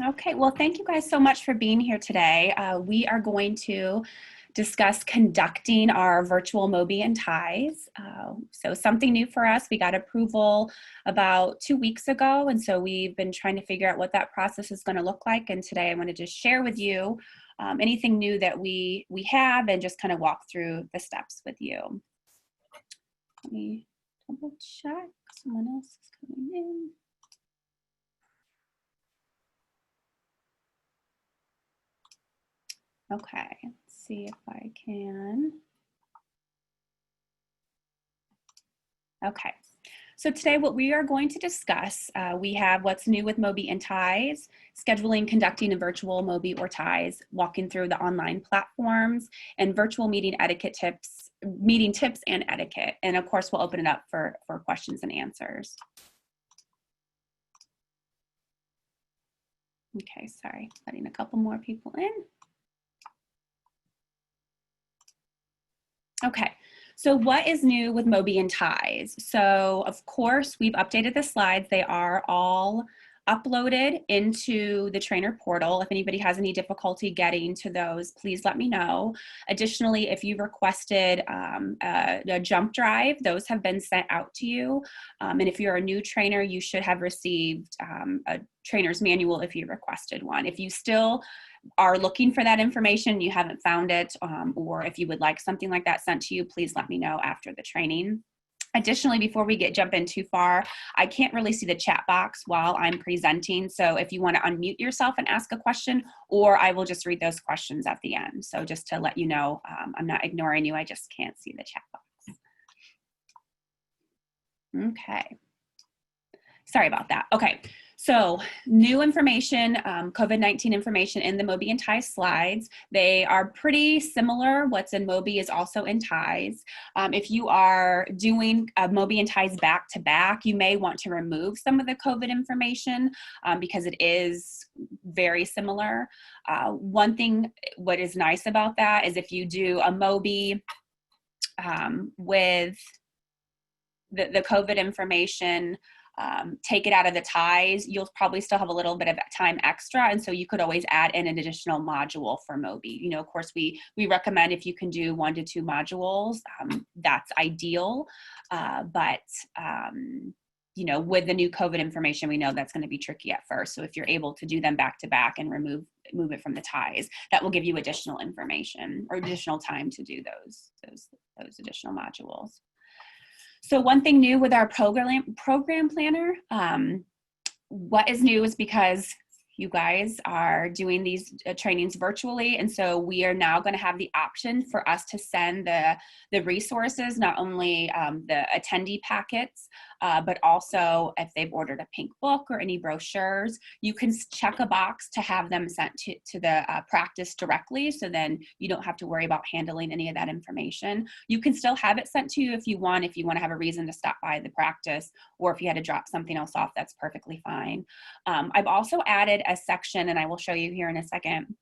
Okay, well, thank you guys so much for being here today. We are going to discuss conducting our virtual MOBI and ties. So something new for us. We got approval about 2 weeks ago, and so we've been trying to figure out what that process is going to look like. And today I want to just share with you anything new that we have and just kind of walk through the steps with you. Let me double check. Someone else is coming in. Okay, let's see if I can. Okay, so today what we are going to discuss, we have what's new with MOBI and ties, scheduling, conducting a virtual MOBI or ties, walking through the online platforms, and virtual meeting tips and etiquette. And of course, we'll open it up for questions and answers. Okay, sorry, letting a couple more people in. Okay, so what is new with MOBI and ties? So of course, we've updated the slides. They are all uploaded into the trainer portal. If anybody has any difficulty getting to those, please let me know. Additionally, if you requested a jump drive, those have been sent out to you. And if you're a new trainer, you should have received a trainer's manual if you requested one. If you still are looking for that information, you haven't found it, or if you would like something like that sent to you, please let me know after the training. Additionally, before we jump in too far, I can't really see the chat box while I'm presenting. So if you want to unmute yourself and ask a question, or I will just read those questions at the end. So just to let you know, I'm not ignoring you. I just can't see the chat box. Okay. Sorry about that. Okay. So new information, COVID-19 information in the MOBI and ties slides. They are pretty similar. What's in MOBI is also in ties. If you are doing MOBI and ties back to back, you may want to remove some of the COVID information because it is very similar. One thing, what is nice about that is if you do a MOBI with the COVID information, take it out of the ties, you'll probably still have a little bit of time extra. And so you could always add in an additional module for MOBI. You know, of course, we recommend if you can do 1 to 2 modules, that's ideal. You know, with the new COVID information, we know that's going to be tricky at first. So if you're able to do them back to back and move it from the ties, that will give you additional information or additional time to do those additional modules. So one thing new with our program planner, what is new is because you guys are doing these trainings virtually. And so we are now going to have the option for us to send the resources, not only the attendee packets, but also if they've ordered a pink book or any brochures, you can check a box to have them sent to the practice directly. So then you don't have to worry about handling any of that information. You can still have it sent to you if you want to have a reason to stop by the practice, or if you had to drop something else off, that's perfectly fine. I've also added a section, and I will show you here in a second,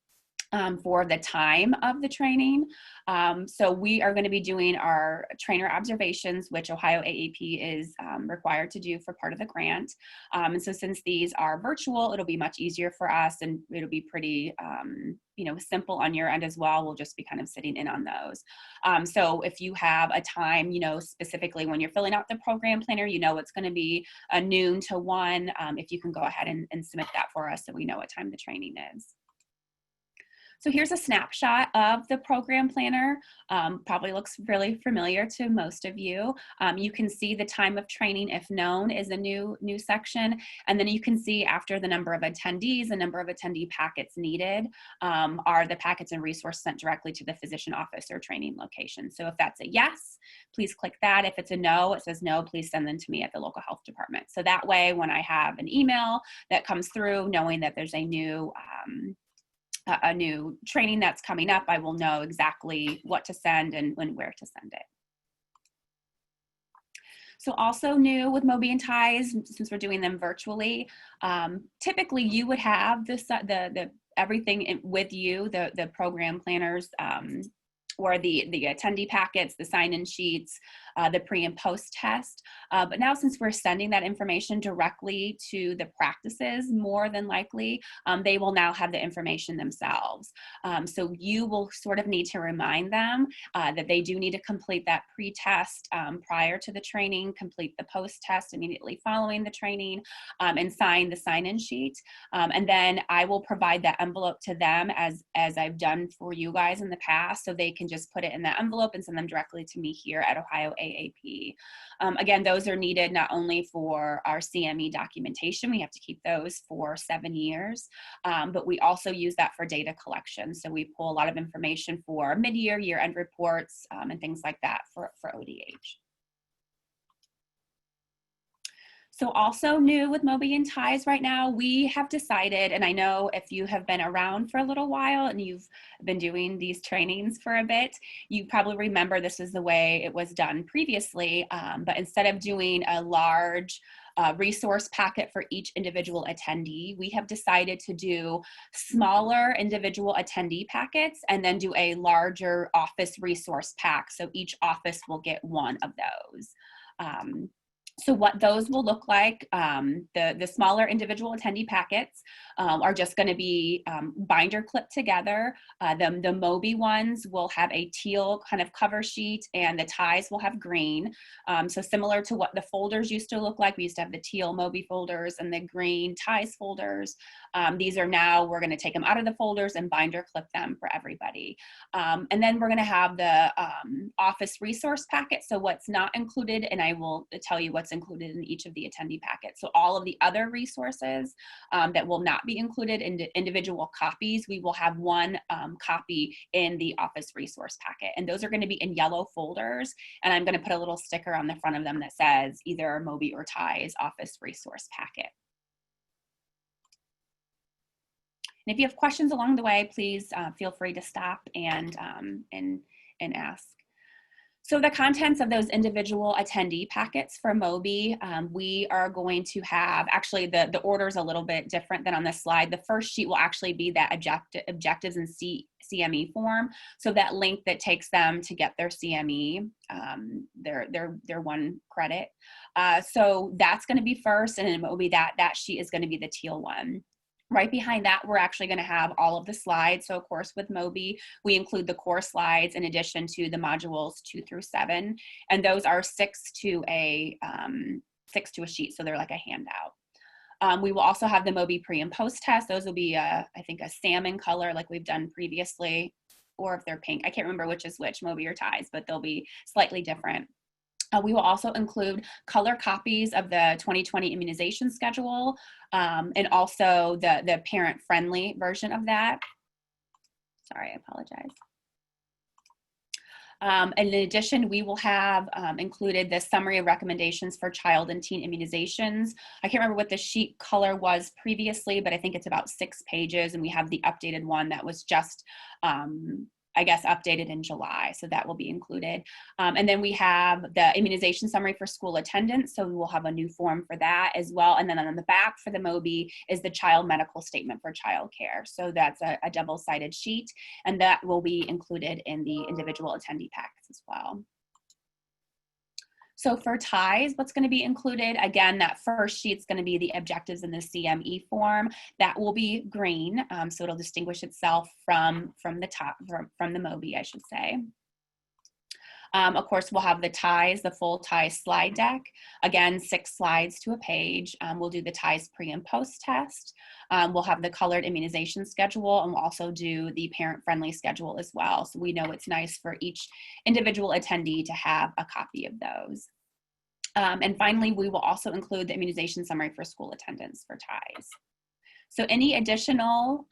for the time of the training. So we are going to be doing our trainer observations, which Ohio AAP is required to do for part of the grant. And so since these are virtual, it'll be much easier for us, and it'll be pretty you know, simple on your end as well. We'll just be kind of sitting in on those. So if you have a time, you know, specifically when you're filling out the program planner, you know it's going to be a noon to 1. If you can go ahead and submit that for us so we know what time the training is. So here's a snapshot of the program planner. Probably looks really familiar to most of you. You can see the time of training, if known, is a new section. And then you can see after the number of attendees, the number of attendee packets needed are the packets and resources sent directly to the physician office or training location. So if that's a yes, please click that. If it's a no, it says no, please send them to me at the local health department. So that way, when I have an email that comes through knowing that there's a new training that's coming up, I will know exactly what to send and where to send it. So also new with MOBI and ties, since we're doing them virtually, typically you would have the everything with you, the program planners or the attendee packets, the sign-in sheets, the pre and post test. But now, since we're sending that information directly to the practices, more than likely, they will now have the information themselves. So you will sort of need to remind them that they do need to complete that pre-test prior to the training, complete the post-test immediately following the training, and sign the sign-in sheet. And then I will provide that envelope to them as I've done for you guys in the past, so they can just put it in that envelope and send them directly to me here at Ohio AAP. Again, those are needed not only for our CME documentation, we have to keep those for 7 years, but we also use that for data collection. So we pull a lot of information for mid-year, year-end reports, and things like that for ODH. So also new with MOBI and TIES right now, we have decided, and I know if you have been around for a little while and you've been doing these trainings for a bit, you probably remember this is the way it was done previously, but instead of doing a large resource packet for each individual attendee, we have decided to do smaller individual attendee packets and then do a larger office resource pack. So each office will get one of those. So what those will look like, the smaller individual attendee packets are just going to be binder clipped together. The MOBI ones will have a teal kind of cover sheet, and the TIES will have green. So similar to what the folders used to look like, we used to have the teal MOBI folders and the green TIES folders. These are now, we're going to take them out of the folders and binder clip them for everybody. And then we're going to have the office resource packet. So what's not included, and I will tell you what's included in each of the attendee packets. So all of the other resources that will not be included in the individual copies, we will have one copy in the office resource packet. And those are going to be in yellow folders. And I'm going to put a little sticker on the front of them that says either MOBI or TIES office resource packet. And if you have questions along the way, please feel free to stop and ask. So the contents of those individual attendee packets for MOBI, we are going to have, actually the order is a little bit different than on this slide. The first sheet will actually be that objectives and CME form. So that link that takes them to get their CME, their 1 credit. So that's going to be first, and in MOBI that sheet is going to be the teal one. Right behind that, we're actually going to have all of the slides. So of course, with MOBI, we include the core slides in addition to the modules 2 through 7. And those are 6 to a sheet. So they're like a handout. We will also have the MOBI pre and post test. Those will be, I think, a salmon color like we've done previously, or if they're pink. I can't remember which is which, MOBI or TIES, but they'll be slightly different. We will also include color copies of the 2020 immunization schedule, and also the parent-friendly version of that. Sorry, I apologize. And in addition, we will have included the summary of recommendations for child and teen immunizations. I can't remember what the sheet color was previously, but I think it's about 6 pages, and we have the updated one that was just I guess updated in July, so that will be included. And then we have the immunization summary for school attendance, so we will have a new form for that as well. And then on the back for the MOBI is the child medical statement for childcare. So that's a double-sided sheet, and that will be included in the individual attendee packs as well. So for TIES, what's going to be included, again, that first sheet's going to be the objectives in the CME form. That will be green, so it'll distinguish itself from the MOBI, I should say. Of course, we'll have the TIES, the full TIES slide deck. Again, 6 slides to a page. We'll do the TIES pre and post test. We'll have the colored immunization schedule, and we'll also do the parent-friendly schedule as well. So we know it's nice for each individual attendee to have a copy of those. And finally, we will also include the immunization summary for school attendance for TIES. So any additional,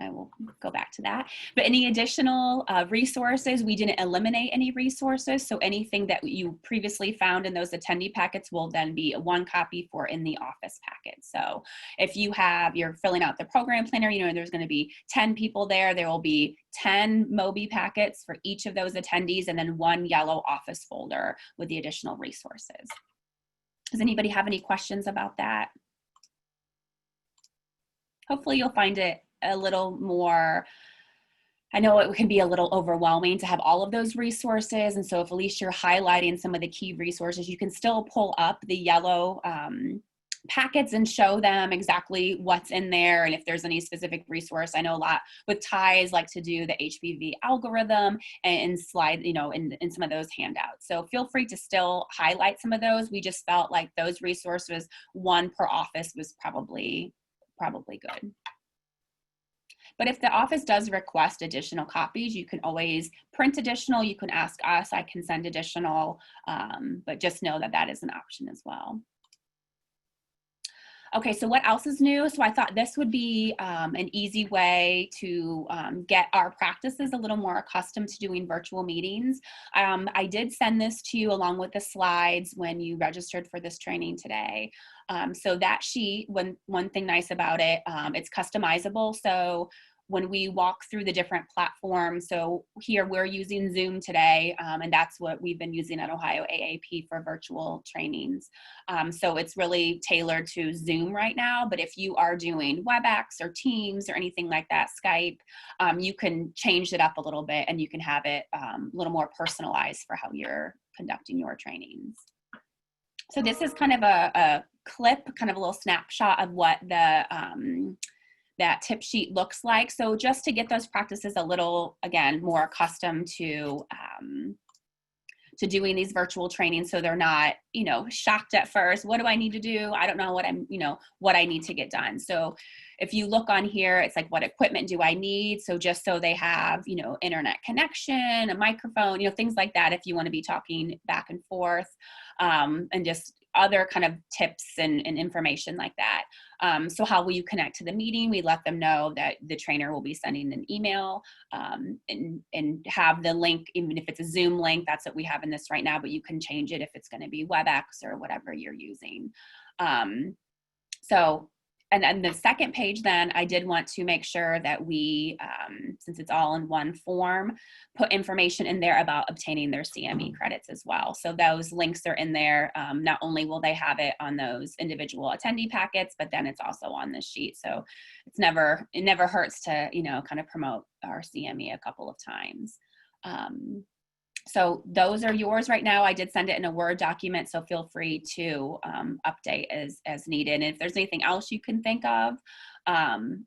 I will go back to that, but any additional resources, we didn't eliminate any resources. So anything that you previously found in those attendee packets will then be 1 copy for in the office packet. So if you're filling out the program planner, there's going to be 10 people there. There will be 10 MOBI packets for each of those attendees, and then 1 yellow office folder with the additional resources. Does anybody have any questions about that? Hopefully you'll find it a little more I know it can be a little overwhelming to have all of those resources. And so if at least you're highlighting some of the key resources, you can still pull up the yellow packets and show them exactly what's in there. And if there's any specific resource, I know a lot with ties like to do the HPV algorithm and slide, in some of those handouts. So feel free to still highlight some of those. We just felt like those resources, one per office, was probably good. But if the office does request additional copies, you can always print additional. You can ask us, I can send additional, but just know that that is an option as well. Okay, so what else is new? So I thought this would be an easy way to get our practices a little more accustomed to doing virtual meetings. I did send this to you along with the slides when you registered for this training today. So that sheet, one thing nice about it, it's customizable. So when we walk through the different platforms, so here we're using Zoom today, and that's what we've been using at Ohio AAP for virtual trainings. So it's really tailored to Zoom right now, but if you are doing WebEx or Teams or anything like that, Skype, you can change it up a little bit and you can have it a little more personalized for how you're conducting your trainings. So this is kind of a clip, kind of a little snapshot of what that tip sheet looks like. So just to get those practices a little, again, more accustomed to doing these virtual trainings, so they're not, shocked at first. What do I need to do? I don't know what I need to get done. So if you look on here, it's like, what equipment do I need? So just so they have, internet connection, a microphone, things like that, if you want to be talking back and forth, and just other kind of tips and information like that. So how will you connect to the meeting? We let them know that the trainer will be sending an email and have the link, even if it's a Zoom link, that's what we have in this right now, but you can change it if it's going to be WebEx or whatever you're using. And then the second page, then I did want to make sure that we, since it's all in one form, put information in there about obtaining their CME credits as well. So those links are in there. Not only will they have it on those individual attendee packets, but then it's also on this sheet. So it never hurts to, kind of promote our CME a couple of times. So those are yours right now. I did send it in a Word document, so feel free to update as needed. And if there's anything else you can think of,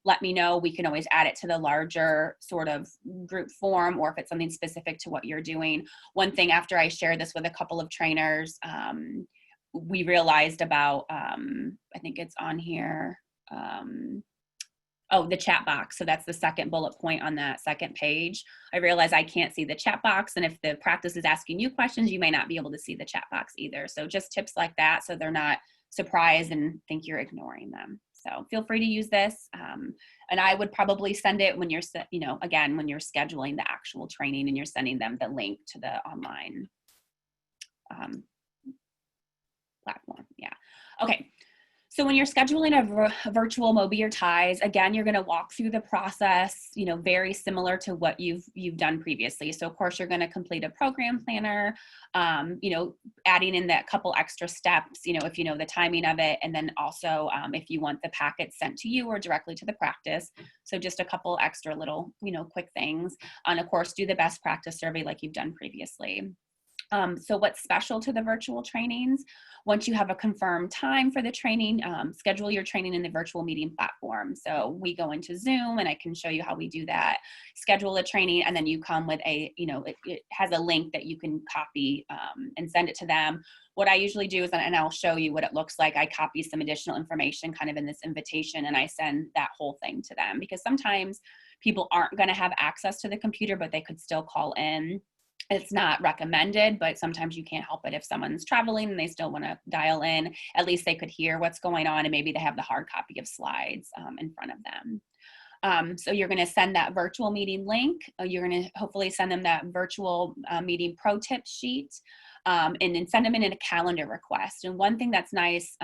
let me know. We can always add it to the larger sort of group form, or if it's something specific to what you're doing. One thing after I shared this with a couple of trainers, we realized about, I think it's on here, the chat box. So that's the second bullet point on that second page. I realize I can't see the chat box. And if the practice is asking you questions, you may not be able to see the chat box either. So just tips like that, so they're not surprised and think you're ignoring them. So feel free to use this. And I would probably send it when you're, again, when you're scheduling the actual training and you're sending them the link to the online platform. Yeah. Okay. So when you're scheduling a virtual MOBI or TIES, again, you're going to walk through the process, very similar to what you've done previously. So of course, you're going to complete a program planner, adding in that couple extra steps, if you know the timing of it, and then also if you want the packets sent to you or directly to the practice. So just a couple extra little, quick things. And of course, do the best practice survey like you've done previously. So what's special to the virtual trainings? Once you have a confirmed time for the training, schedule your training in the virtual meeting platform. So we go into Zoom and I can show you how we do that. Schedule a training, and then you come with a, it has a link that you can copy and send it to them. What I usually do is, and I'll show you what it looks like, I copy some additional information kind of in this invitation and I send that whole thing to them, because sometimes people aren't going to have access to the computer, but they could still call in. It's not recommended, but sometimes you can't help it. If someone's traveling and they still want to dial in, at least they could hear what's going on, and maybe they have the hard copy of slides in front of them. So you're going to send that virtual meeting link. You're going to hopefully send them that virtual meeting pro tip sheet, and then send them in a calendar request. And one thing that's nice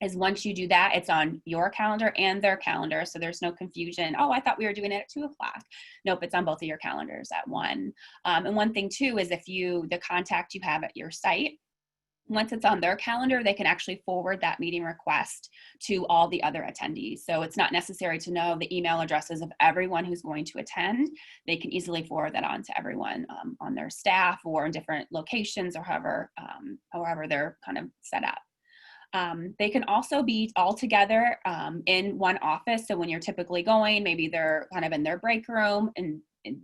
is once you do that, it's on your calendar and their calendar. So there's no confusion. Oh, I thought we were doing it at 2 o'clock. Nope, it's on both of your calendars at 1. And one thing too is if the contact you have at your site, once it's on their calendar, they can actually forward that meeting request to all the other attendees. So it's not necessary to know the email addresses of everyone who's going to attend. They can easily forward that on to everyone on their staff or in different locations or however they're kind of set up. They can also be all together in one office. So when you're typically going, maybe they're kind of in their break room, and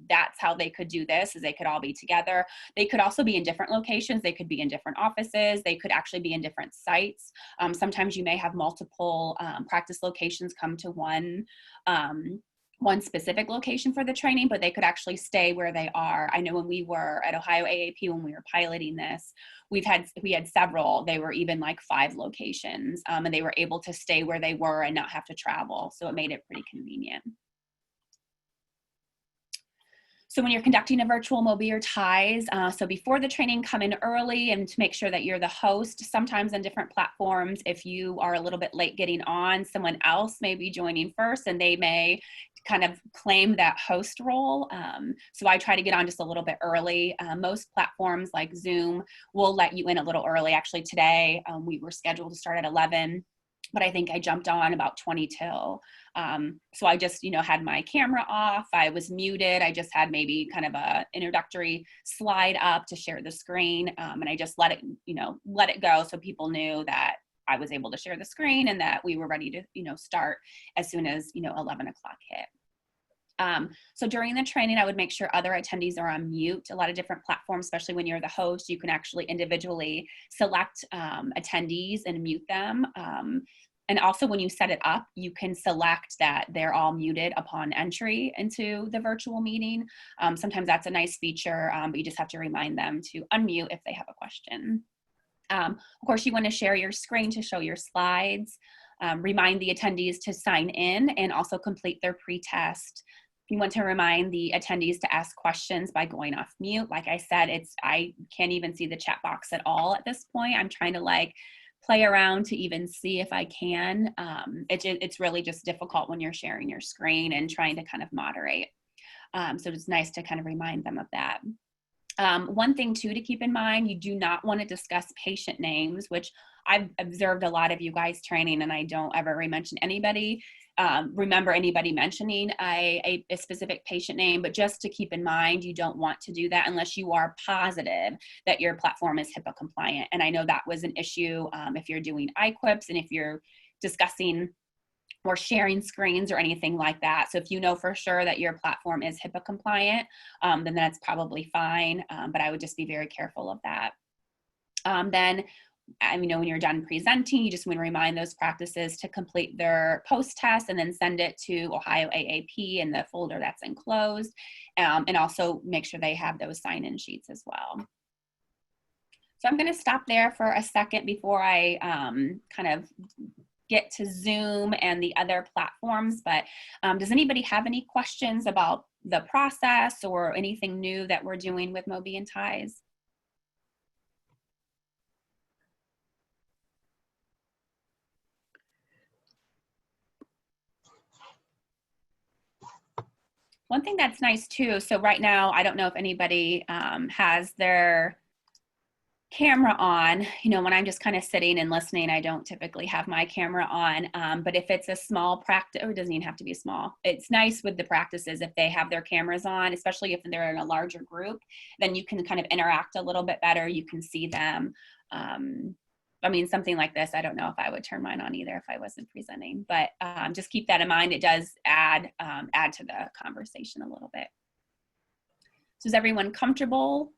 that's how they could do this, is they could all be together. They could also be in different locations. They could be in different offices. They could actually be in different sites. Sometimes you may have multiple practice locations come to one specific location for the training, but they could actually stay where they are. I know when we were at Ohio AAP, when we were piloting this, we had several. They were even like 5 locations, and they were able to stay where they were and not have to travel. So it made it pretty convenient. So when you're conducting a virtual MOBI or TIES, so before the training, come in early and to make sure that you're the host. Sometimes on different platforms, if you are a little bit late getting on, someone else may be joining first and they may kind of claim that host role. So I try to get on just a little bit early. Most platforms like Zoom will let you in a little early. Actually today, we were scheduled to start at 11. But I think I jumped on about 20 till. So I just, had my camera off. I was muted. I just had maybe kind of a introductory slide up to share the screen. And I just let it go so people knew that I was able to share the screen and that we were ready to, start as soon as, 11 o'clock hit. So during the training, I would make sure other attendees are on mute. A lot of different platforms, especially when you're the host, you can actually individually select attendees and mute them. And also when you set it up, you can select that they're all muted upon entry into the virtual meeting. Sometimes that's a nice feature, but you just have to remind them to unmute if they have a question. Of course, you want to share your screen to show your slides. Remind the attendees to sign in and also complete their pre-test. You want to remind the attendees to ask questions by going off mute. Like I said, I can't even see the chat box at all at this point. I'm trying to play around to even see if I can. It's really just difficult when you're sharing your screen and trying to kind of moderate. So it's nice to kind of remind them of that. One thing too to keep in mind, you do not want to discuss patient names, which I've observed a lot of you guys training, and I don't ever remember anybody mentioning a specific patient name, but just to keep in mind, you don't want to do that unless you are positive that your platform is HIPAA compliant. And I know that was an issue if you're doing iQuips and if you're discussing or sharing screens or anything like that. So if you know for sure that your platform is HIPAA compliant, then that's probably fine, but I would just be very careful of that. Then, when you're done presenting, you just want to remind those practices to complete their post-test and then send it to Ohio AAP in the folder that's enclosed, and also make sure they have those sign-in sheets as well. So I'm going to stop there for a second before I kind of get to Zoom and the other platforms, but does anybody have any questions about the process or anything new that we're doing with MOBI and TIES? One thing that's nice too, so right now, I don't know if anybody has their camera on. When I'm just kind of sitting and listening, I don't typically have my camera on, but if it's a small practice, or it doesn't even have to be small, it's nice with the practices if they have their cameras on, especially if they're in a larger group, then you can kind of interact a little bit better. You can see them. Something like this, I don't know if I would turn mine on either if I wasn't presenting, but just keep that in mind. It does add to the conversation a little bit. So is everyone comfortable,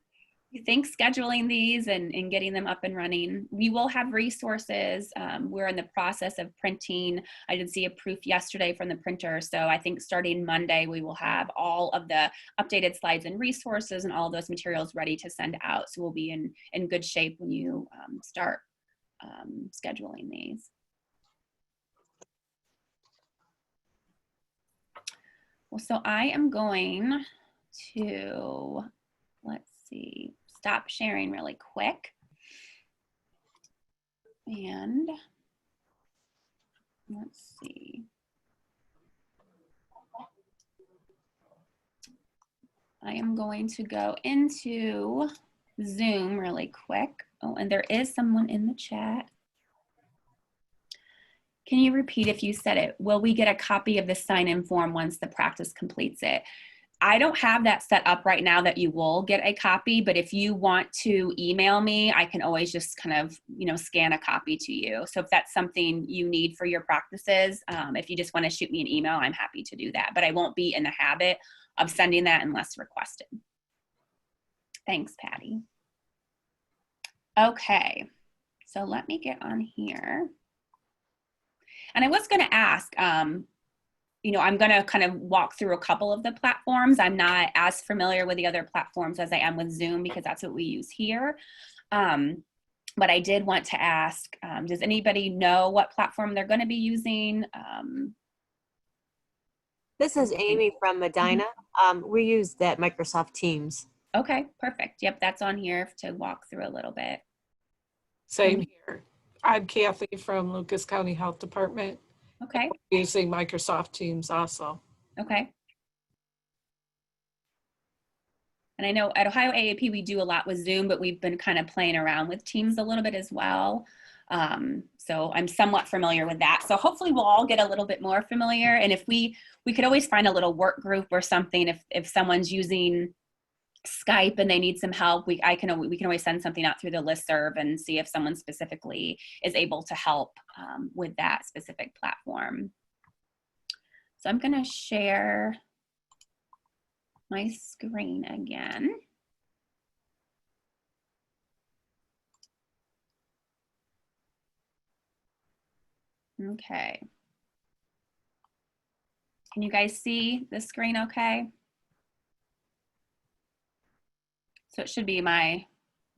you think, scheduling these and getting them up and running? We will have resources. We're in the process of printing. I did see a proof yesterday from the printer. So I think starting Monday, we will have all of the updated slides and resources and all of those materials ready to send out. So we'll be in good shape when you start scheduling these. Well, so I am going to, let's see, stop sharing really quick. And let's see. I am going to go into Zoom really quick. Oh, and there is someone in the chat. Can you repeat if you said it? Will we get a copy of the sign-in form once the practice completes it? I don't have that set up right now that you will get a copy, but if you want to email me, I can always just kind of, you know, scan a copy to you. So if that's something you need for your practices, if you just want to shoot me an email, I'm happy to do that. But I won't be in the habit of sending that unless requested. Thanks, Patty. Okay, so let me get on here. And I was going to ask, you know, I'm going to kind of walk through a couple of the platforms. I'm not as familiar with the other platforms as I am with Zoom because that's what we use here. But I did want to ask, does anybody know what platform they're going to be using? This is Amy from Medina. We use that Microsoft Teams. Okay, perfect. Yep, that's on here to walk through a little bit. Same here. I'm Kathy from Lucas County Health Department. Okay. Using Microsoft Teams also. Okay. And I know at Ohio AAP, we do a lot with Zoom, but we've been kind of playing around with Teams a little bit as well. So I'm somewhat familiar with that. So hopefully we'll all get a little bit more familiar. And if we could always find a little work group or something, if someone's using Skype and they need some help, we can always send something out through the listserv and see if someone specifically is able to help with that specific platform. So I'm going to share my screen again. Okay. Can you guys see the screen okay? So it should be my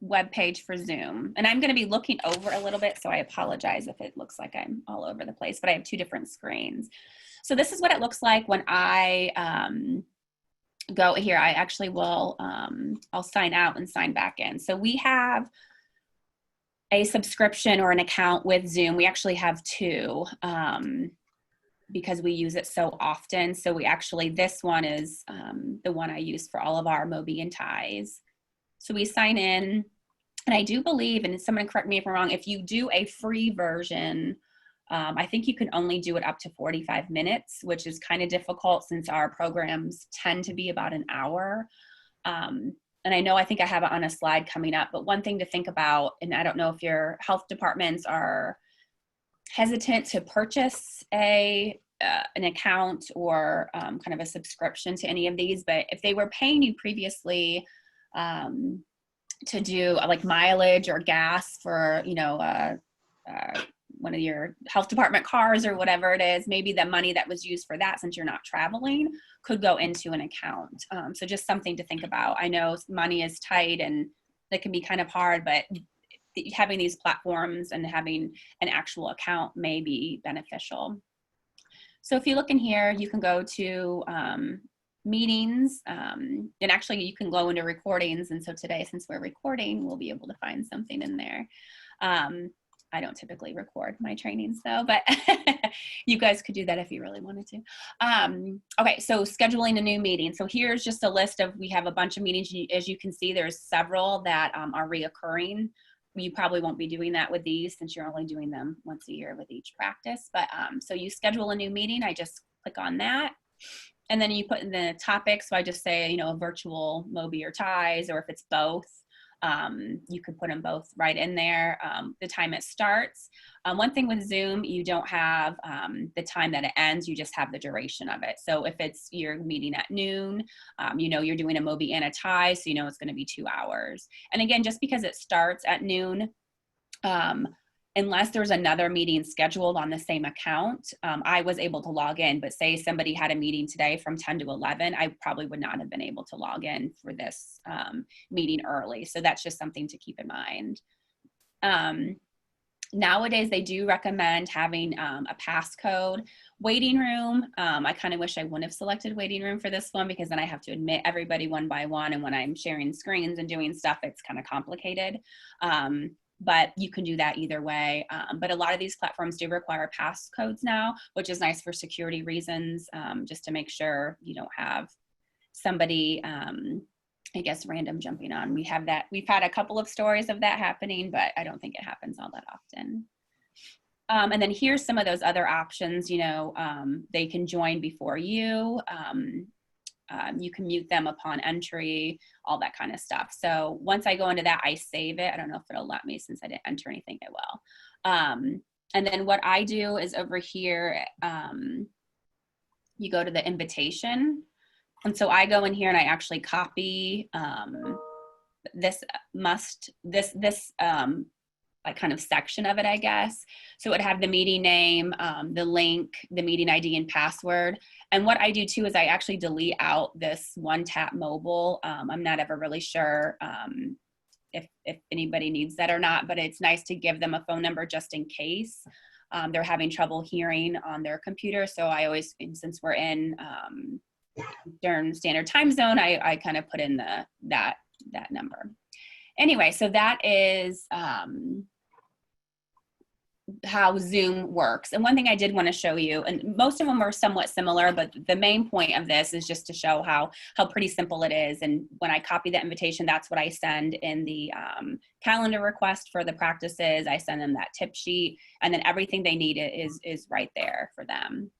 web page for Zoom. And I'm going to be looking over a little bit, so I apologize if it looks like I'm all over the place, but I have two different screens. So this is what it looks like when I go here. I actually will, I'll sign out and sign back in. So we have a subscription or an account with Zoom. We actually have two because we use it so often. So we actually, this one is the one I use for all of our MOBI and ties. So we sign in, and I do believe, and someone correct me if I'm wrong, if you do a free version, I think you can only do it up to 45 minutes, which is kind of difficult since our programs tend to be about an hour. And I think I have it on a slide coming up, but one thing to think about, and I don't know if your health departments are hesitant to purchase an account or kind of a subscription to any of these, but if they were paying you previously to do like mileage or gas for, you know, one of your health department cars or whatever it is, maybe the money that was used for that, since you're not traveling, could go into an account. So just something to think about. I know money is tight and that can be kind of hard, but having these platforms and having an actual account may be beneficial. So if you look in here, you can go to meetings, and actually you can go into recordings. And so today, since we're recording, we'll be able to find something in there. I don't typically record my trainings though, but you guys could do that if you really wanted to. Okay, so scheduling a new meeting. So here's just a list of, we have a bunch of meetings. As you can see, there's several that are reoccurring. You probably won't be doing that with these since you're only doing them once a year with each practice. But so you schedule a new meeting, I just click on that. And then you put in the topic. So I just say, you know, a virtual MOBI or ties, or if it's both, you could put them both right in there. The time it starts. One thing with Zoom, you don't have the time that it ends, you just have the duration of it. So if it's your meeting at noon, you know, you're doing a MOBI and a tie, so you know it's going to be 2 hours. And again, just because it starts at noon, unless there's another meeting scheduled on the same account, I was able to log in, but say somebody had a meeting today from 10 to 11, I probably would not have been able to log in for this meeting early. So that's just something to keep in mind. Nowadays, they do recommend having a passcode. Waiting room, I kind of wish I wouldn't have selected waiting room for this one, because then I have to admit everybody one by one, and when I'm sharing screens and doing stuff, it's kind of complicated. But you can do that either way. But a lot of these platforms do require passcodes now, which is nice for security reasons, just to make sure you don't have somebody I guess random jumping on. We've had a couple of stories of that happening, but I don't think it happens all that often. And then here's some of those other options. They can join before you. You can mute them upon entry, all that kind of stuff. So once I go into that, I save it. I don't know if it'll let me since I didn't enter anything. It will. And then what I do is over here, you go to the invitation. And so I go in here and I actually copy this like kind of section of it, I guess. So it would have the meeting name, the link, the meeting ID and password. And what I do too is I actually delete out this one tap mobile. I'm not ever really sure if anybody needs that or not, but it's nice to give them a phone number just in case they're having trouble hearing on their computer. So I always, since we're in Eastern Standard Time Zone, I kind of put in that number. Anyway, so that is how Zoom works. And one thing I did want to show you, and most of them are somewhat similar, but the main point of this is just to show how pretty simple it is. And when I copy the invitation, that's what I send in the calendar request for the practices. I send them that tip sheet, and then everything they need is right there for them.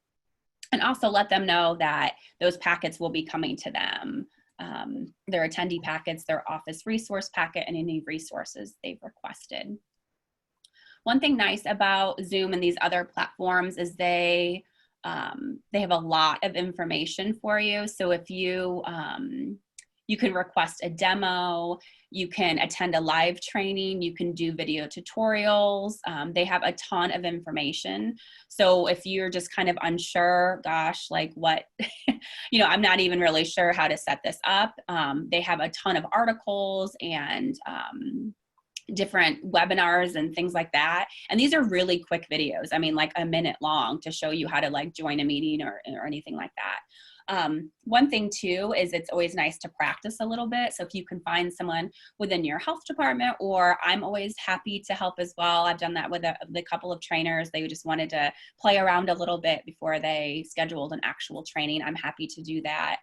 And also let them know that those packets will be coming to them. Their attendee packets, their office resource packet, and any resources they've requested. One thing nice about Zoom and these other platforms is they have a lot of information for you. So if you can request a demo, you can attend a live training, you can do video tutorials. They have a ton of information. So if you're just kind of unsure, gosh, like what, I'm not even really sure how to set this up. They have a ton of articles and different webinars and things like that. And these are really quick videos. I mean, like a minute long to show you how to like join a meeting or anything like that. One thing too, is it's always nice to practice a little bit. So if you can find someone within your health department, or I'm always happy to help as well. I've done that with a couple of trainers. They just wanted to play around a little bit before they scheduled an actual training. I'm happy to do that.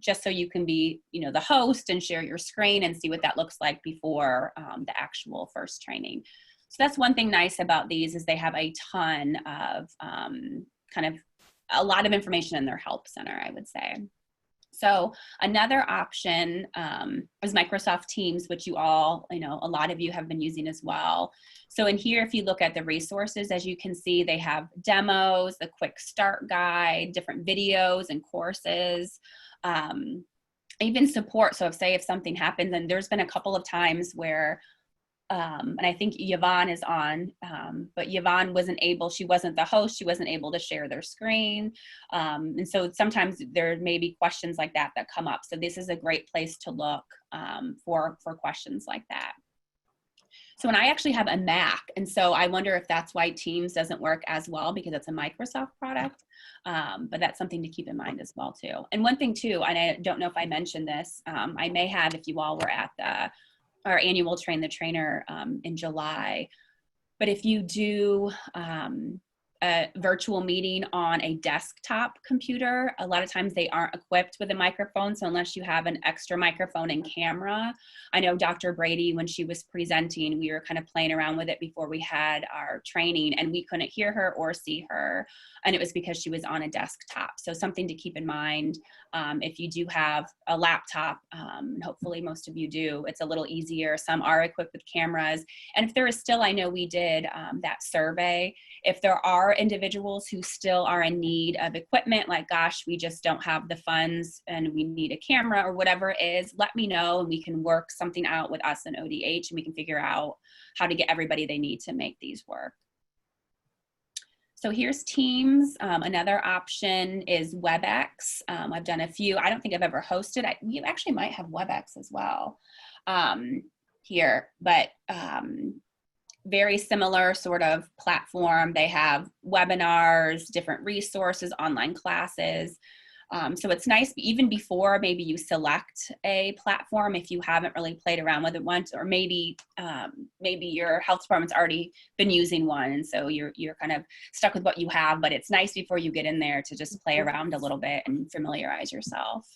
Just so you can be, the host and share your screen and see what that looks like before the actual first training. So that's one thing nice about these is they have a ton of kind of a lot of information in their help center, I would say. So another option is Microsoft Teams, which you all, a lot of you have been using as well. So in here, if you look at the resources, as you can see, they have demos, the quick start guide, different videos and courses, even support. So if something happens, and there's been a couple of times where and I think Yvonne is on, but Yvonne she wasn't the host, she wasn't able to share their screen. And so sometimes there may be questions like that come up. So this is a great place to look for questions like that. So when I actually have a Mac, and so I wonder if that's why Teams doesn't work as well, because it's a Microsoft product, but that's something to keep in mind as well too. And one thing too, and I don't know if I mentioned this, I may have if you all were at our annual Train the Trainer in July. But if you do a virtual meeting on a desktop computer, a lot of times they aren't equipped with a microphone. So unless you have an extra microphone and camera, I know Dr. Brady, when she was presenting, we were kind of playing around with it before we had our training, and we couldn't hear her or see her. And it was because she was on a desktop. So something to keep in mind if you do have a laptop, hopefully most of you do, it's a little easier. Some are equipped with cameras. And if there is still, I know we did that survey, if there are individuals who still are in need of equipment, like, gosh, we just don't have the funds and we need a camera or whatever it is, let me know and we can work something out with us and ODH, and we can figure out how to get everybody they need to make these work. So here's Teams. Another option is WebEx. I've done a few. I don't think I've ever hosted. We actually might have WebEx as well here, but very similar sort of platform. They have webinars, different resources, online classes. So it's nice even before maybe you select a platform, if you haven't really played around with it once, or maybe your health department's already been using one, and so you're kind of stuck with what you have. But it's nice before you get in there to just play around a little bit and familiarize yourself.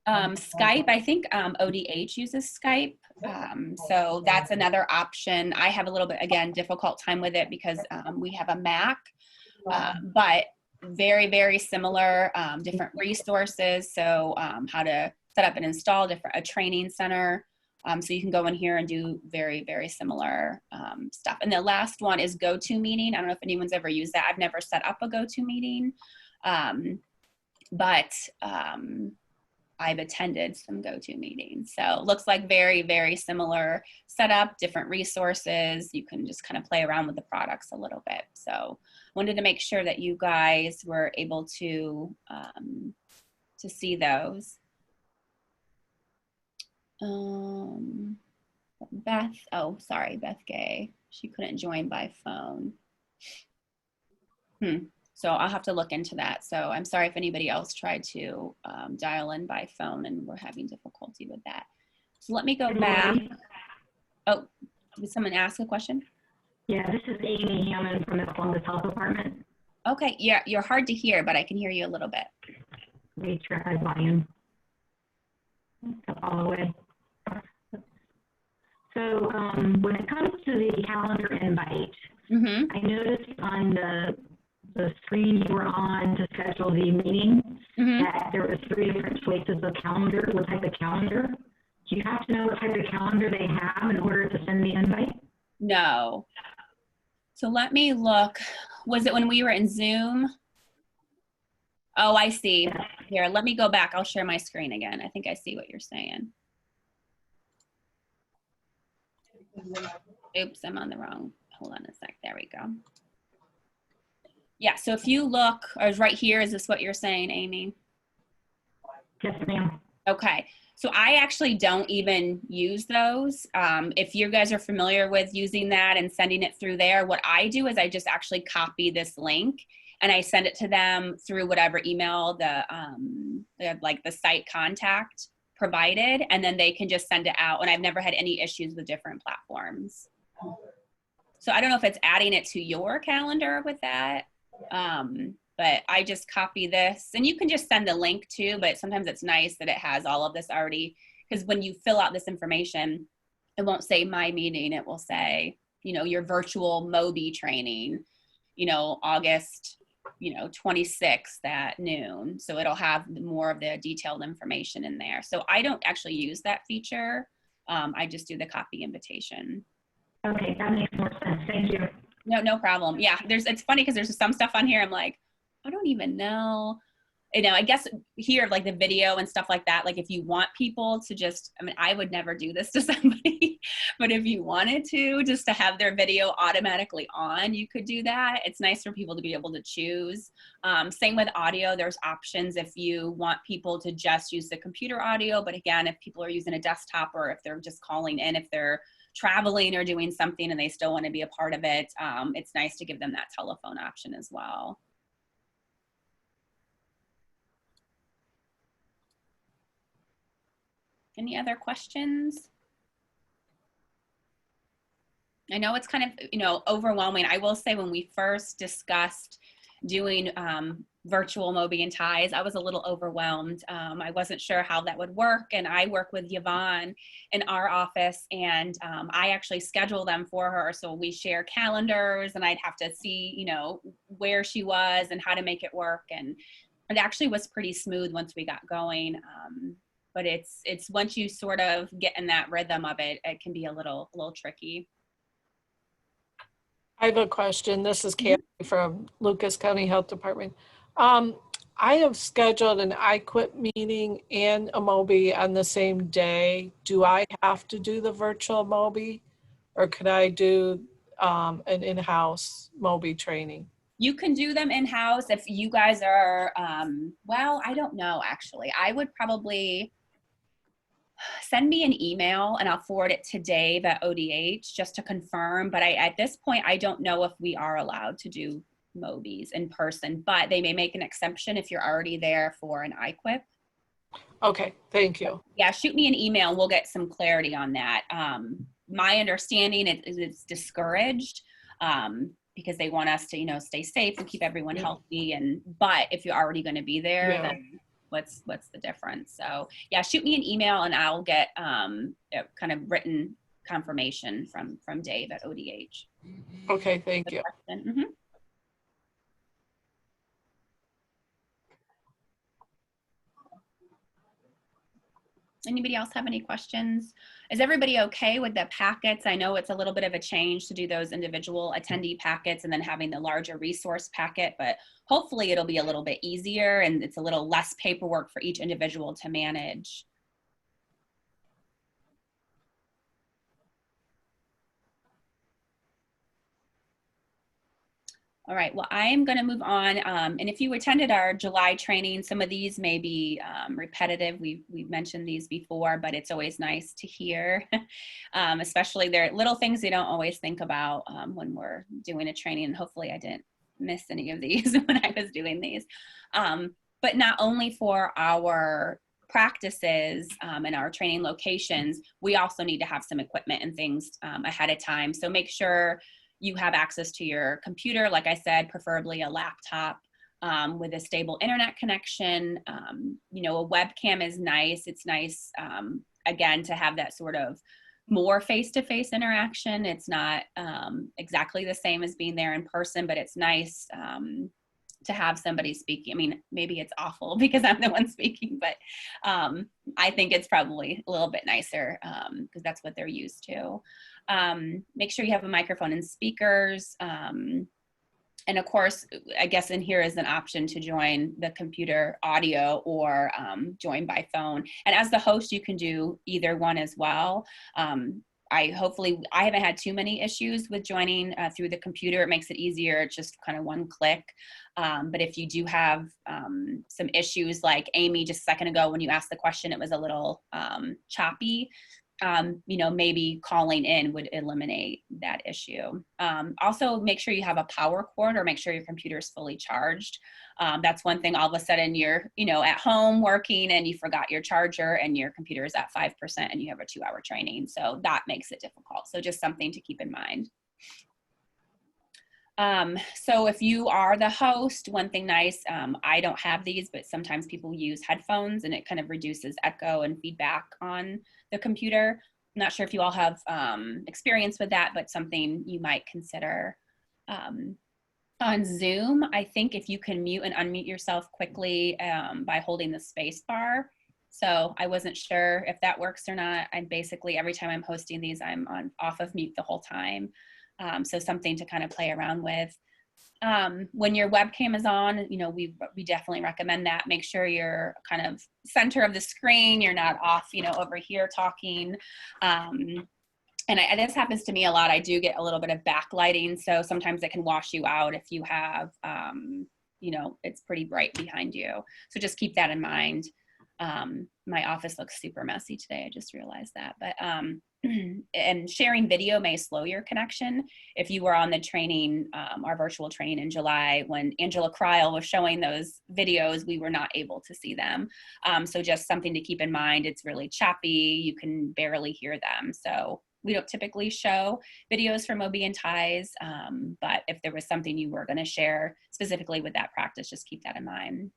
Skype, I think ODH uses Skype. So that's another option. I have a little bit, again, difficult time with it because we have a Mac, but very, very similar, different resources. So how to set up and install a training center. So you can go in here and do very, very similar stuff. And the last one is GoToMeeting. I don't know if anyone's ever used that. I've never set up a GoToMeeting, but I've attended some GoToMeetings. So it looks like very, very similar setup, different resources. You can just kind of play around with the products a little bit. So wanted to make sure that you guys were able to see those. Beth, oh, sorry, Beth Gay. She couldn't join by phone. So I'll have to look into that. So I'm sorry if anybody else tried to dial in by phone and we're having difficulty with that. So let me go back. Oh, did someone ask a question? Yeah, this is Amy Hammond from the Columbus Health Department. Okay, yeah, you're hard to hear, but I can hear you a little bit. Let me try my volume. All the way. So when it comes to the calendar invite, I noticed on the screen you were on to schedule the meeting that there was 3 different choices of calendar. What type of calendar? Do you have to know what type of calendar they have in order to send the invite? No. So let me look. Was it when we were in Zoom? Oh, I see. Yeah. Here, let me go back. I'll share my screen again. I think I see what you're saying. Oops, I'm on the wrong. Hold on a sec. There we go. Yeah, so if you look, or right here, is this what you're saying, Amy? Yes, ma'am. Okay, so I actually don't even use those. If you guys are familiar with using that and sending it through there, what I do is I just actually copy this link and I send it to them through whatever email like the site contact provided, and then they can just send it out. And I've never had any issues with different platforms. So I don't know if it's adding it to your calendar with that. But I just copy this, and you can just send the link too, but sometimes it's nice that it has all of this already, because when you fill out this information, it won't say my meeting, it will say, you know, your virtual MOBI training, you know, August, you know, 26th at noon. So it'll have more of the detailed information in there. So I don't actually use that feature. I just do the copy invitation. Okay, that makes more sense. Thank you. No problem. Yeah, it's funny because there's some stuff on here I'm like, I don't even know. You know, I guess here, like the video and stuff like that, like if you want people to just, I mean, I would never do this to somebody, but if you wanted to, just to have their video automatically on, you could do that. It's nice for people to be able to choose. Same with audio, there's options if you want people to just use the computer audio, but again, if people are using a desktop or if they're just calling in, if they're traveling or doing something and they still want to be a part of it, it's nice to give them that telephone option as well. Any other questions? I know it's kind of, you know, overwhelming. I will say when we first discussed doing virtual MOBI ties, I was a little overwhelmed. I wasn't sure how that would work. And I work with Yvonne in our office, and I actually schedule them for her. So we share calendars, and I'd have to see, you know, where she was and how to make it work. And it actually was pretty smooth once we got going. But it's once you sort of get in that rhythm of it, it can be a little tricky. I have a question. This is Kathy from Lucas County Health Department. I have scheduled an Etiquette meeting and a MOBI on the same day. Do I have to do the virtual MOBI, or could I do an in-house MOBI training? You can do them in-house if you guys are, well, I don't know, actually. I would probably send me an email and I'll forward it to Dave at ODH just to confirm. But at this point, I don't know if we are allowed to do MOBIs in person, but they may make an exception if you're already there for an Etiquette. Okay, thank you. Yeah, shoot me an email and we'll get some clarity on that. My understanding is it's discouraged because they want us to, you know, stay safe and keep everyone healthy. But if you're already going to be there, then what's the difference. So yeah, shoot me an email and I'll get a kind of written confirmation from Dave at ODH. Okay, thank you. Mm-hmm. Anybody else have any questions? Is everybody okay with the packets? I know it's a little bit of a change to do those individual attendee packets and then having the larger resource packet, but hopefully it'll be a little bit easier and it's a little less paperwork for each individual to manage. All right, well, I am going to move on. And if you attended our July training, some of these may be repetitive. We've mentioned these before, but it's always nice to hear, especially there are little things we don't always think about when we're doing a training. And hopefully I didn't miss any of these when I was doing these. But not only for our practices and our training locations, we also need to have some equipment and things ahead of time. So make sure you have access to your computer, like I said, preferably a laptop with a stable internet connection. You know, a webcam is nice. It's nice, again, to have that sort of more face-to-face interaction. It's not exactly the same as being there in person, but it's nice to have somebody speaking. I mean, maybe it's awful because I'm the one speaking, but I think it's probably a little bit nicer because that's what they're used to. Make sure you have a microphone and speakers. And of course, I guess in here is an option to join the computer audio or join by phone. And as the host, you can do either one as well. I haven't had too many issues with joining through the computer. It makes it easier. It's just kind of one click. But if you do have some issues like Amy just a second ago when you asked the question, it was a little choppy. You know, maybe calling in would eliminate that issue. Also, make sure you have a power cord or make sure your computer is fully charged. That's one thing. All of a sudden you're, you know, at home working and you forgot your charger and your computer is at 5% and you have a 2-hour training. So that makes it difficult. So just something to keep in mind. So if you are the host, one thing nice, I don't have these, but sometimes people use headphones and it kind of reduces echo and feedback on the computer. I'm not sure if you all have experience with that, but something you might consider. On Zoom, I think if you can mute and unmute yourself quickly by holding the space bar. So I wasn't sure if that works or not. I'm basically, every time I'm hosting these, I'm off of mute the whole time. So something to kind of play around with. When your webcam is on, you know, we definitely recommend that. Make sure you're kind of center of the screen. You're not off, you know, over here talking. And this happens to me a lot. I do get a little bit of backlighting. So sometimes it can wash you out if you have, you know, it's pretty bright behind you. So just keep that in mind. My office looks super messy today. I just realized that. But and sharing video may slow your connection. If you were on the training, our virtual training in July, when Angela Kryl was showing those videos, we were not able to see them. So just something to keep in mind. It's really choppy. You can barely hear them. So we don't typically show videos from MOBI Ties, but if there was something you were going to share specifically with that practice, just keep that in mind.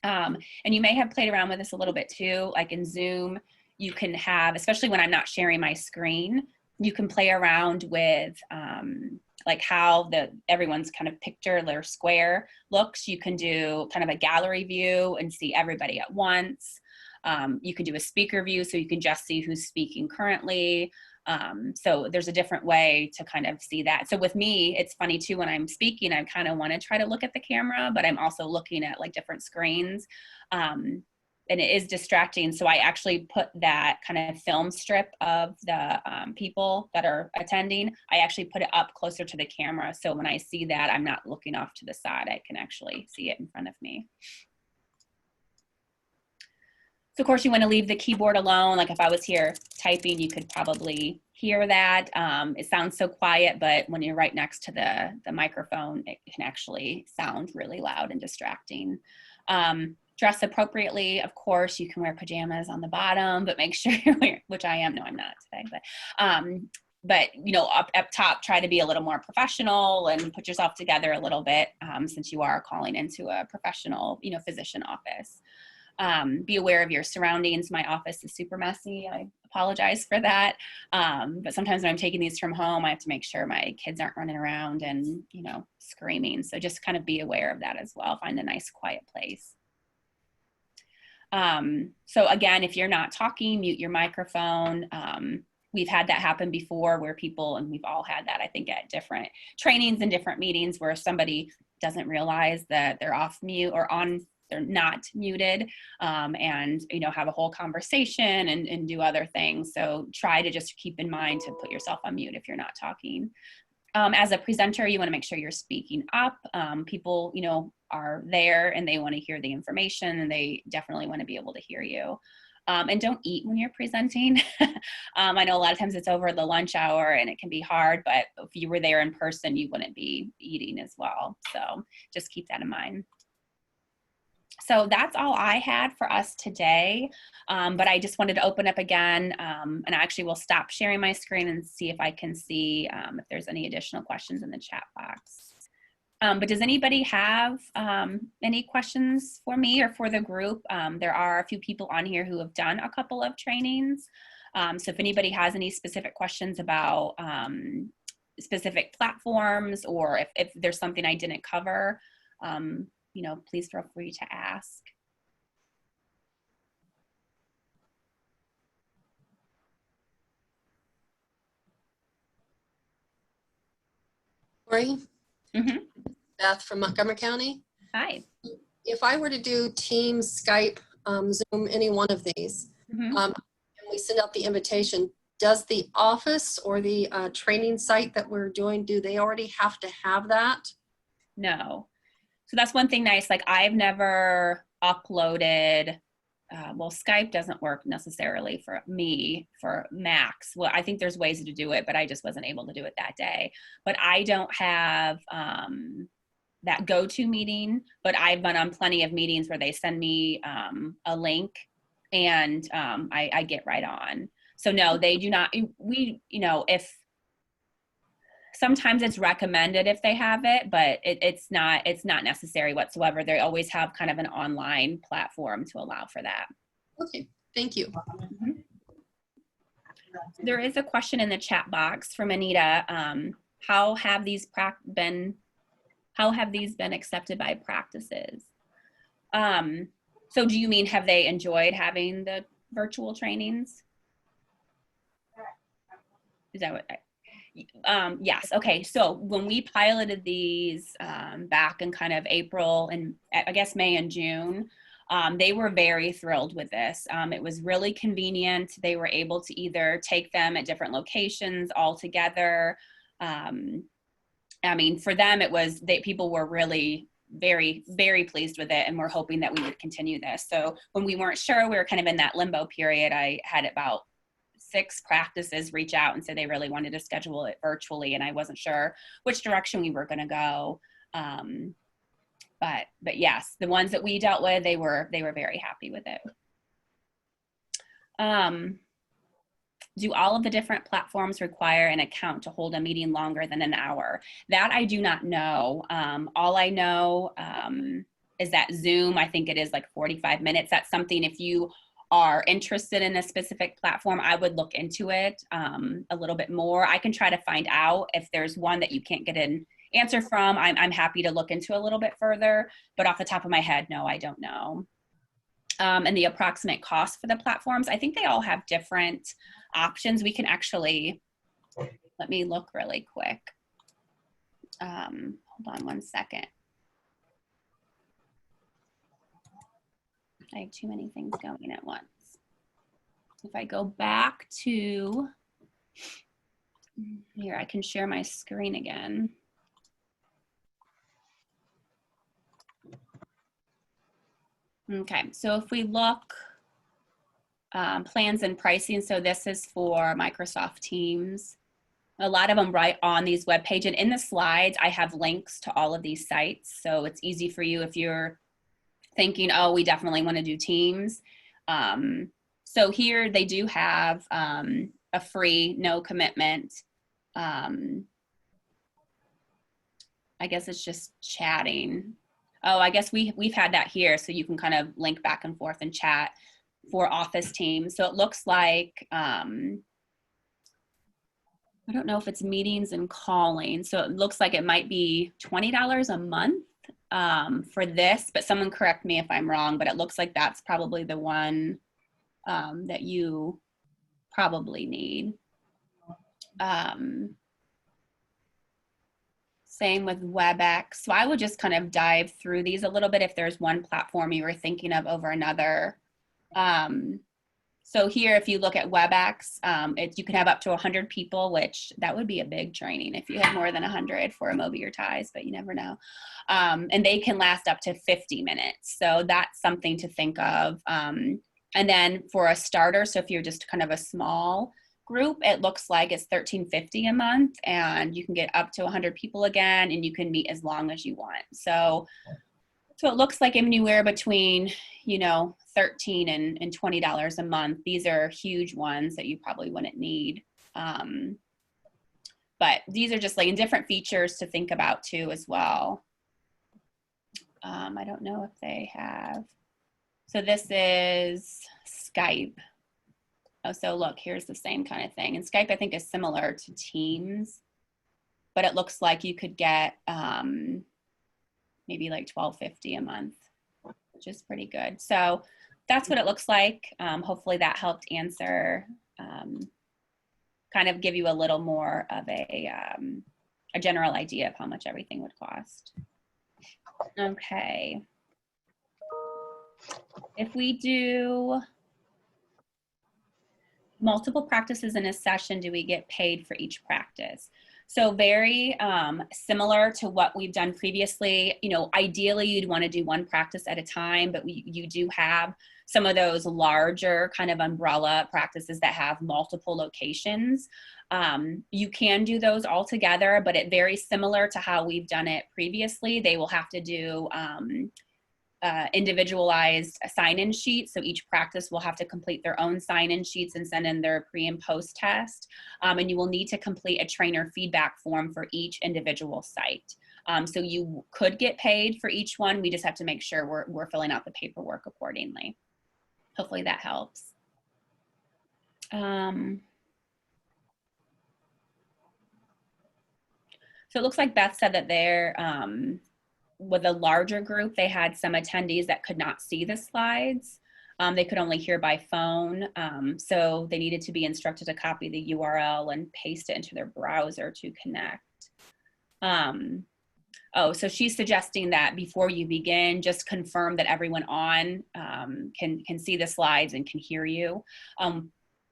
And you may have played around with this a little bit too, like in Zoom, you can have, especially when I'm not sharing my screen, you can play around with like how everyone's kind of picture, their square looks. You can do kind of a gallery view and see everybody at once. You can do a speaker view so you can just see who's speaking currently. So there's a different way to kind of see that. So with me, it's funny too, when I'm speaking, I kind of want to try to look at the camera, but I'm also looking at like different screens. And it is distracting. So I actually put that kind of film strip of the people that are attending. I actually put it up closer to the camera. So when I see that, I'm not looking off to the side. I can actually see it in front of me. So of course you want to leave the keyboard alone. Like if I was here typing, you could probably hear that. It sounds so quiet, but when you're right next to the microphone, it can actually sound really loud and distracting. Dress appropriately. Of course, you can wear pajamas on the bottom, but make sure you're wearing, which I am. No, I'm not today, but you know, up top, try to be a little more professional and put yourself together a little bit since you are calling into a professional, you know, physician office. Be aware of your surroundings. My office is super messy. I apologize for that. But sometimes when I'm taking these from home, I have to make sure my kids aren't running around and, you know, screaming. So just kind of be aware of that as well. Find a nice quiet place. So again, if you're not talking, mute your microphone. We've had that happen before where people, and we've all had that, I think, at different trainings and different meetings where somebody doesn't realize that they're off mute or on, they're not muted, and, you know, have a whole conversation and do other things. So try to just keep in mind to put yourself on mute if you're not talking. As a presenter, you want to make sure you're speaking up. People, you know, are there and they want to hear the information, and they definitely want to be able to hear you. And don't eat when you're presenting. I know a lot of times it's over the lunch hour and it can be hard, but if you were there in person, you wouldn't be eating as well. So just keep that in mind. So that's all I had for us today, but I just wanted to open up again, and I actually will stop sharing my screen and see if I can see if there's any additional questions in the chat box. But does anybody have any questions for me or for the group? There are a few people on here who have done a couple of trainings. So if anybody has any specific questions about specific platforms, or if there's something I didn't cover, you know, please feel free to ask. Lori, Mm-hmm. Beth from Montgomery County. Hi. If I were to do Teams, Skype, Zoom, any one of these, Mm-hmm. and we send out the invitation, does the office or the training site that we're doing, do they already have to have that? No. So that's one thing nice. Like I've never uploaded, well, Skype doesn't work necessarily for me for Macs. Well, I think there's ways to do it, but I just wasn't able to do it that day. But I don't have that go-to meeting, but I've been on plenty of meetings where they send me a link and I get right on. So no, they do not. We, you know, if sometimes it's recommended if they have it, but it's not necessary whatsoever. They always have kind of an online platform to allow for that. Okay, thank you. Mm-hmm. There is a question in the chat box from Anita. How have these been accepted by practices? So do you mean, have they enjoyed having the virtual trainings? Is that what yes. Okay. So when we piloted these back in kind of April and I guess May and June, they were very thrilled with this. It was really convenient. They were able to either take them at different locations all together. I mean, for them, it was people were really very, very pleased with it, and we're hoping that we would continue this. So when we weren't sure, we were kind of in that limbo period. I had about 6 practices reach out and say they really wanted to schedule it virtually, and I wasn't sure which direction we were going to go. But yes, the ones that we dealt with, they were very happy with it. Do all of the different platforms require an account to hold a meeting longer than an hour? That I do not know. All I know is that Zoom, I think it is like 45 minutes. That's something, if you are interested in a specific platform, I would look into it a little bit more. I can try to find out if there's one that you can't get an answer from. I'm happy to look into a little bit further, but off the top of my head, no, I don't know. And the approximate cost for the platforms, I think they all have different options. We can actually, let me look really quick. Hold on one second. I have too many things going at once. If I go back to here, I can share my screen again. Okay, so if we look, plans and pricing, so this is for Microsoft Teams. A lot of them right on these web pages, and in the slides, I have links to all of these sites. So it's easy for you if you're thinking, oh, we definitely want to do Teams. So here they do have a free, no commitment. I guess it's just chatting. Oh, I guess we've had that here, so you can kind of link back and forth and chat for office teams. So it looks like, I don't know if it's meetings and calling. So it looks like it might be $20 a month for this, but someone correct me if I'm wrong, but it looks like that's probably the one that you probably need. Same with WebEx. So I would just kind of dive through these a little bit if there's one platform you were thinking of over another. So here, if you look at WebEx, you can have up to 100 people, which that would be a big training if you had more than 100 for a MOBI or TIES, but you never know. And they can last up to 50 minutes. So that's something to think of. And then for a starter, so if you're just kind of a small group, it looks like it's $13.50 a month, and you can get up to 100 people again, and you can meet as long as you want. So it looks like anywhere between, you know, $13 and $20 a month. These are huge ones that you probably wouldn't need. But these are just like different features to think about too as well. I don't know if they have. So this is Skype. Oh, so look, here's the same kind of thing. And Skype, I think, is similar to Teams, but it looks like you could get maybe like $12.50 a month, which is pretty good. So that's what it looks like. Hopefully that helped answer, kind of give you a little more of a general idea of how much everything would cost. Okay. If we do multiple practices in a session, do we get paid for each practice? So very similar to what we've done previously. You know, ideally you'd want to do one practice at a time, but you do have some of those larger kind of umbrella practices that have multiple locations. You can do those all together, but it very similar to how we've done it previously. They will have to do individualized sign-in sheets. So each practice will have to complete their own sign-in sheets and send in their pre and post test. And you will need to complete a trainer feedback form for each individual site. So you could get paid for each one. We just have to make sure we're filling out the paperwork accordingly. Hopefully that helps. So it looks like Beth said that they're, with a larger group, they had some attendees that could not see the slides. They could only hear by phone. So they needed to be instructed to copy the URL and paste it into their browser to connect. Oh, so she's suggesting that before you begin, just confirm that everyone on can see the slides and can hear you.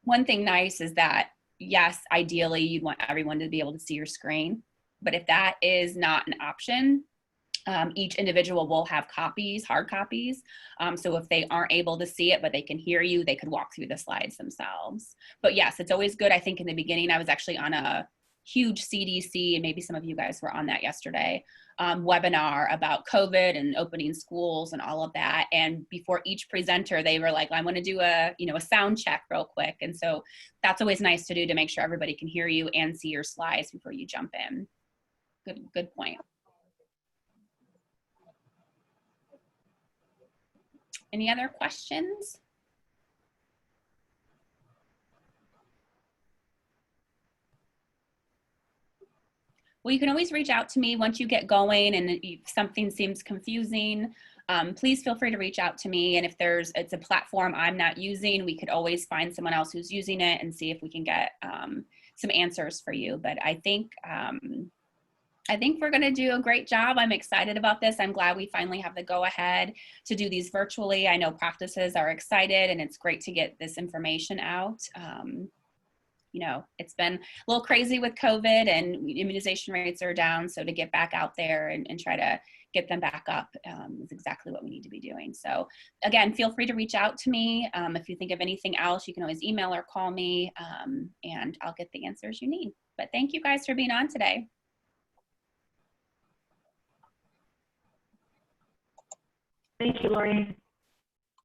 One thing nice is that, yes, ideally you'd want everyone to be able to see your screen. But if that is not an option, each individual will have copies, hard copies. So if they aren't able to see it, but they can hear you, they could walk through the slides themselves. But yes, it's always good. I think in the beginning, I was actually on a huge CDC, and maybe some of you guys were on that yesterday, webinar about COVID and opening schools and all of that. And before each presenter, they were like, I want to do a sound check real quick. And so that's always nice to do, to make sure everybody can hear you and see your slides before you jump in. Good point. Any other questions? Well, you can always reach out to me once you get going, and if something seems confusing, please feel free to reach out to me. And if it's a platform I'm not using, we could always find someone else who's using it and see if we can get some answers for you. But I think we're going to do a great job. I'm excited about this. I'm glad we finally have the go ahead to do these virtually. I know practices are excited, and it's great to get this information out. You know, it's been a little crazy with COVID, and immunization rates are down. So to get back out there and try to get them back up is exactly what we need to be doing. So again, feel free to reach out to me. If you think of anything else, you can always email or call me, and I'll get the answers you need. But thank you guys for being on today. Thank you, Lori.